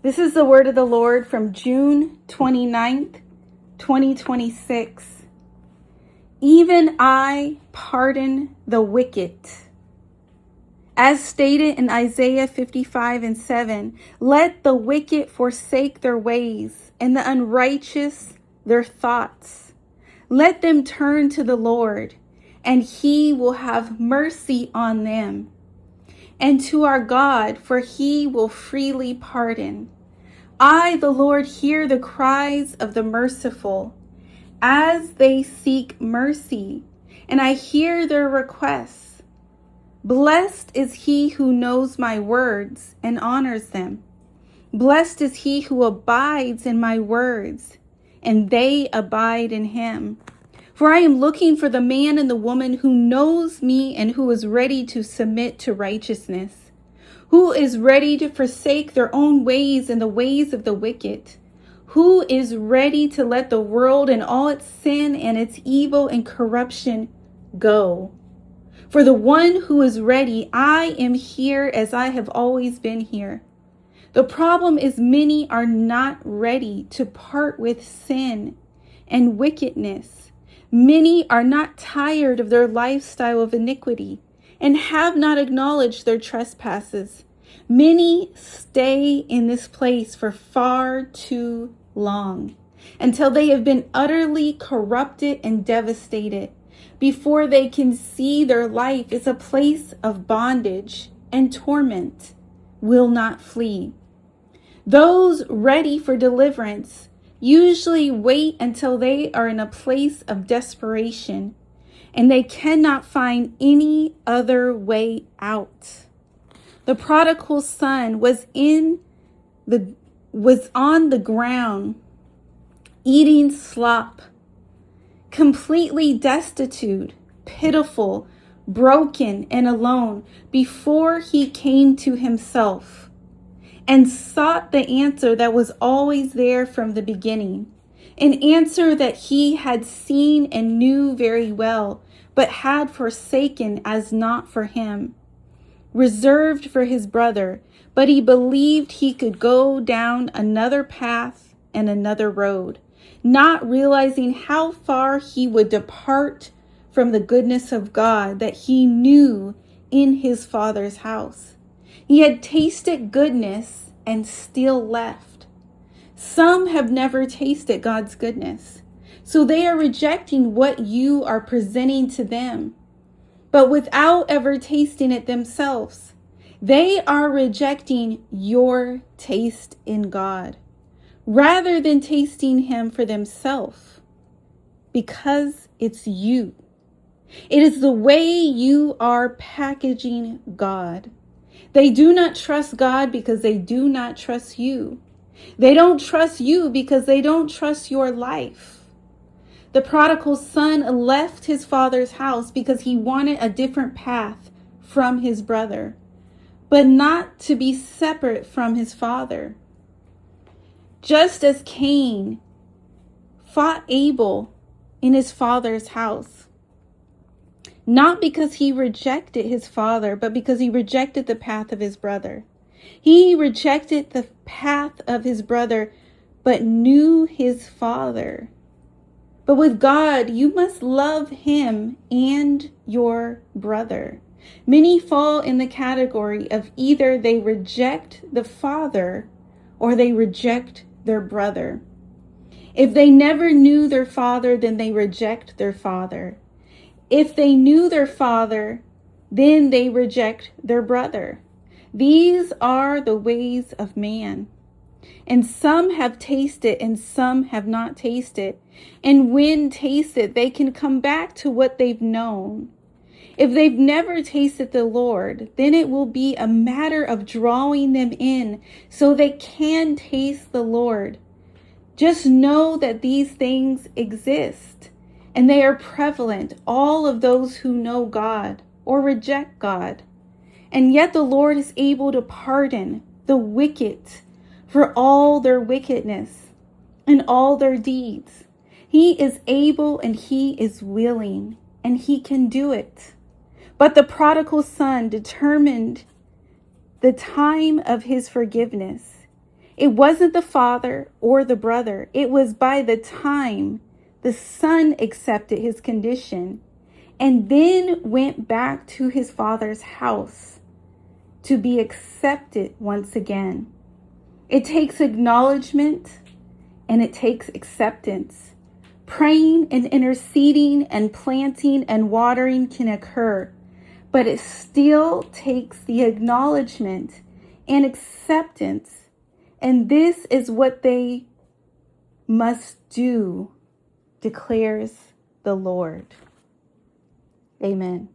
This is the word of the Lord from June 29th, 2026. Even I pardon the wicked. As stated in Isaiah 55:7, let the wicked forsake their ways and the unrighteous their thoughts. Let them turn to the Lord, and he will have mercy on them, and to our God, for he will freely pardon. I, the Lord, hear the cries of the merciful as they seek mercy, and I hear their requests. Blessed is he who knows my words and honors them. Blessed is he who abides in my words, and they abide in him. For I am looking for the man and the woman who knows me and who is ready to submit to righteousness, who is ready to forsake their own ways and the ways of the wicked, who is ready to let the world and all its sin and its evil and corruption go. For the one who is ready, I am here as I have always been here. The problem is many are not ready to part with sin and wickedness. Many are not tired of their lifestyle of iniquity and have not acknowledged their trespasses. Many stay in this place for far too long until they have been utterly corrupted and devastated before they can see their life is a place of bondage and torment will not flee. Those ready for deliverance usually wait until they are in a place of desperation and they cannot find any other way out. The prodigal son was on the ground eating slop, completely destitute, pitiful, broken, and alone before he came to himself and sought the answer that was always there from the beginning, an answer that he had seen and knew very well, but had forsaken as not for him, reserved for his brother, but he believed he could go down another path and another road, not realizing how far he would depart from the goodness of God that he knew in his Father's house. He had tasted goodness and still left. Some have never tasted God's goodness, so they are rejecting what you are presenting to them, but without ever tasting it themselves. They are rejecting your taste in God rather than tasting him for themselves, because it's you. It is the way you are packaging God. They do not trust God because they do not trust you. They don't trust you because they don't trust your life. The prodigal son left his father's house because he wanted a different path from his brother, but not to be separate from his father. Just as Cain fought Abel in his father's house, not because he rejected his father, but because he rejected the path of his brother. He rejected the path of his brother, but knew his father. But with God, you must love him and your brother. Many fall in the category of either they reject the father or they reject their brother. If they never knew their father, then they reject their father. If they knew their father, then they reject their brother. These are the ways of man. And some have tasted and some have not tasted. And when tasted, they can come back to what they've known. If they've never tasted the Lord, then it will be a matter of drawing them in so they can taste the Lord. Just know that these things exist. And they are prevalent, all of those who know God or reject God. And yet the Lord is able to pardon the wicked for all their wickedness and all their deeds. He is able and he is willing and he can do it. But the prodigal son determined the time of his forgiveness. It wasn't the father or the brother. It was by the time the son accepted his condition and then went back to his father's house to be accepted once again. It takes acknowledgement and it takes acceptance. Praying and interceding and planting and watering can occur, but it still takes the acknowledgement and acceptance. And this is what they must do, declares the Lord. Amen.